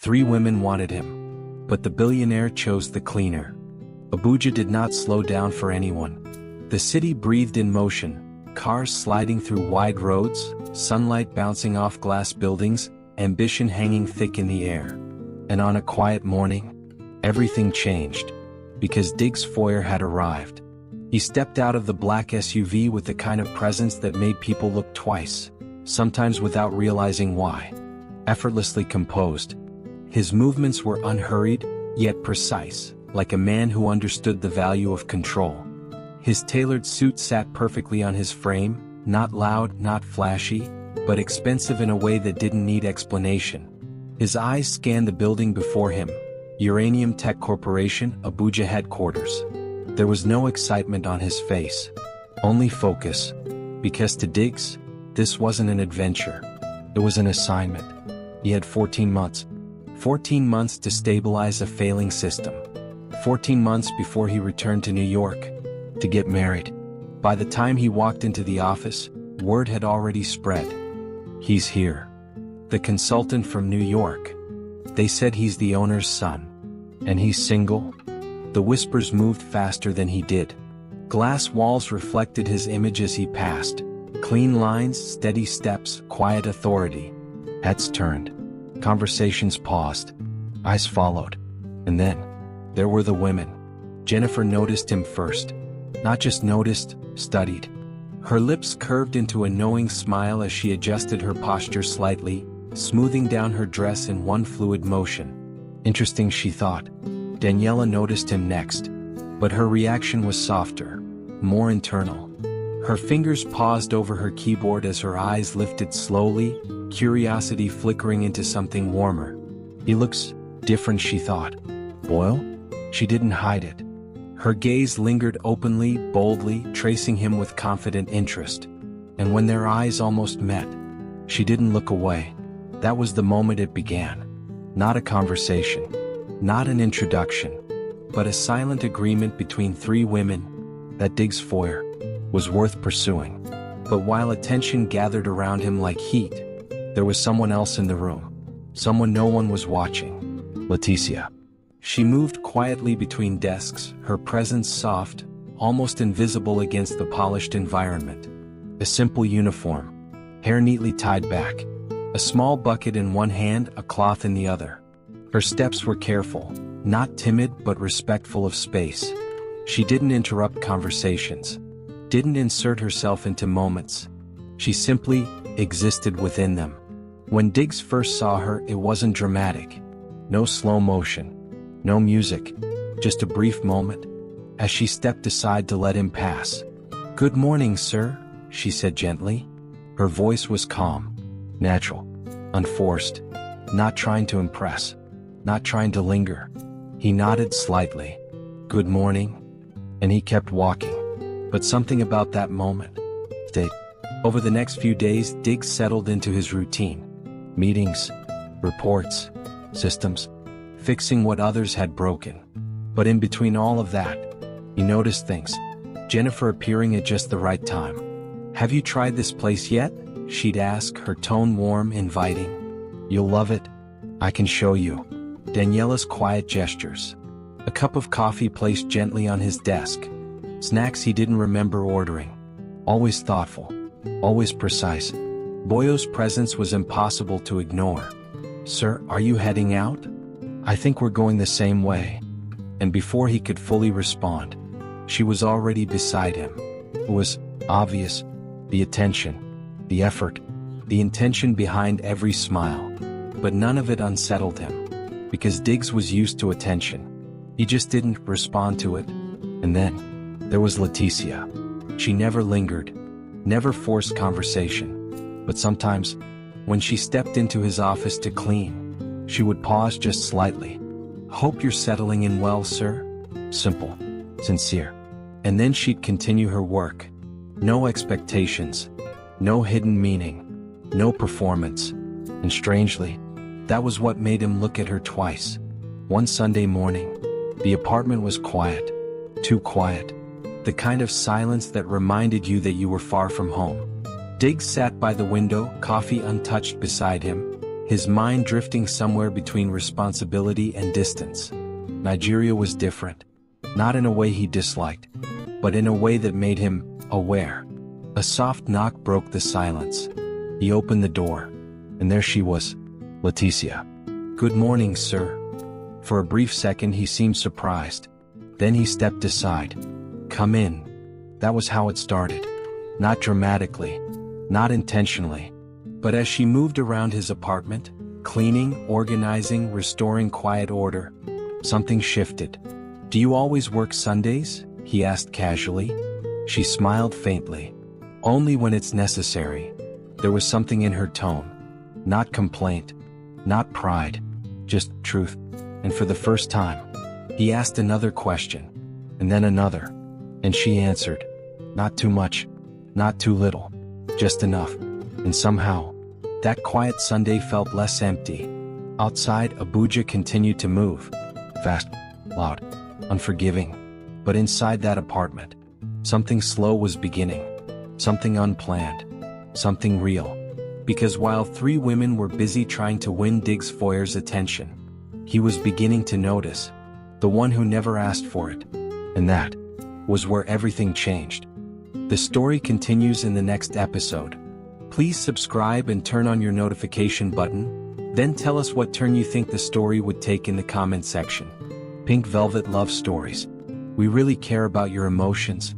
3 women wanted him. But the billionaire chose the cleaner. Abuja did not slow down for anyone. The city breathed in motion, cars sliding through wide roads, sunlight bouncing off glass buildings, ambition hanging thick in the air. And on a quiet morning, everything changed. Because Diggs Foyer had arrived. He stepped out of the black SUV with the kind of presence that made people look twice, sometimes without realizing why. Effortlessly composed. His movements were unhurried, yet precise, like a man who understood the value of control. His tailored suit sat perfectly on his frame, not loud, not flashy, but expensive in a way that didn't need explanation. His eyes scanned the building before him, Uranium Tech Corporation, Abuja headquarters. There was no excitement on his face, only focus, because to Diggs, this wasn't an adventure. It was an assignment. He had 14 months. 14 months to stabilize a failing system. 14 months before he returned to New York to get married. By the time he walked into the office, word had already spread. He's here. The consultant from New York. They said he's the owner's son. And he's single? The whispers moved faster than he did. Glass walls reflected his image as he passed. Clean lines, steady steps, quiet authority. Heads turned. Conversations paused. Eyes followed. And then, there were the women. Jennifer noticed him first. Not just noticed, studied. Her lips curved into a knowing smile as she adjusted her posture slightly, smoothing down her dress in one fluid motion. Interesting, she thought. Daniela noticed him next. But her reaction was softer, more internal. Her fingers paused over her keyboard as her eyes lifted slowly, curiosity flickering into something warmer. He looks different, she thought. Boyle? She didn't hide it. Her gaze lingered openly, boldly, tracing him with confident interest. And when their eyes almost met, she didn't look away. That was the moment it began. Not a conversation, not an introduction, but a silent agreement between 3 women that Diggs Foyer was worth pursuing. But while attention gathered around him like heat, there was someone else in the room. Someone no one was watching. Leticia. She moved quietly between desks, her presence soft, almost invisible against the polished environment. A simple uniform, hair neatly tied back, a small bucket in one hand, a cloth in the other. Her steps were careful, not timid but respectful of space. She didn't interrupt conversations, didn't insert herself into moments. She simply existed within them. When Diggs first saw her, it wasn't dramatic. No slow motion. No music, just a brief moment, as she stepped aside to let him pass. "Good morning, sir," she said gently. Her voice was calm, natural, unforced, not trying to impress, not trying to linger. He nodded slightly. "Good morning," and he kept walking. But something about that moment stayed. Over the next few days, Diggs settled into his routine. Meetings, reports, systems, fixing what others had broken. But in between all of that, he noticed things. Jennifer appearing at just the right time. "Have you tried this place yet?" she'd ask, her tone warm, inviting. "You'll love it. I can show you." Daniela's quiet gestures. A cup of coffee placed gently on his desk. Snacks he didn't remember ordering. Always thoughtful. Always precise. Boyo's presence was impossible to ignore. "Sir, are you heading out?" "I think we're going the same way." And before he could fully respond, she was already beside him. It was obvious, the attention, the effort, the intention behind every smile. But none of it unsettled him, because Diggs was used to attention. He just didn't respond to it. And then, there was Leticia. She never lingered, never forced conversation. But sometimes, when she stepped into his office to clean, she would pause just slightly. "Hope you're settling in well, sir." Simple, sincere. And then she'd continue her work. No expectations, no hidden meaning, no performance. And strangely, that was what made him look at her twice. One Sunday morning, the apartment was quiet, too quiet. The kind of silence that reminded you that you were far from home. Diggs sat by the window, coffee untouched beside him, his mind drifting somewhere between responsibility and distance. Nigeria was different, not in a way he disliked, but in a way that made him aware. A soft knock broke the silence. He opened the door, and there she was, Leticia. "Good morning, sir." For a brief second he seemed surprised. Then he stepped aside. "Come in." That was how it started. Not dramatically, not intentionally, but as she moved around his apartment, cleaning, organizing, restoring quiet order, something shifted. "Do you always work Sundays?" he asked casually. She smiled faintly. "Only when it's necessary." There was something in her tone. Not complaint, not pride, just truth. And for the first time, he asked another question, and then another, and she answered. Not too much, not too little, just enough. And somehow, that quiet Sunday felt less empty. Outside, Abuja continued to move. Fast, loud, unforgiving. But inside that apartment, something slow was beginning. Something unplanned. Something real. Because while three women were busy trying to win Diggs Foyer's attention, he was beginning to notice. The one who never asked for it. And that was where everything changed. The story continues in the next episode. Please subscribe and turn on your notification button. Then tell us what turn you think the story would take in the comment section. Pink Velvet Love Stories. We really care about your emotions,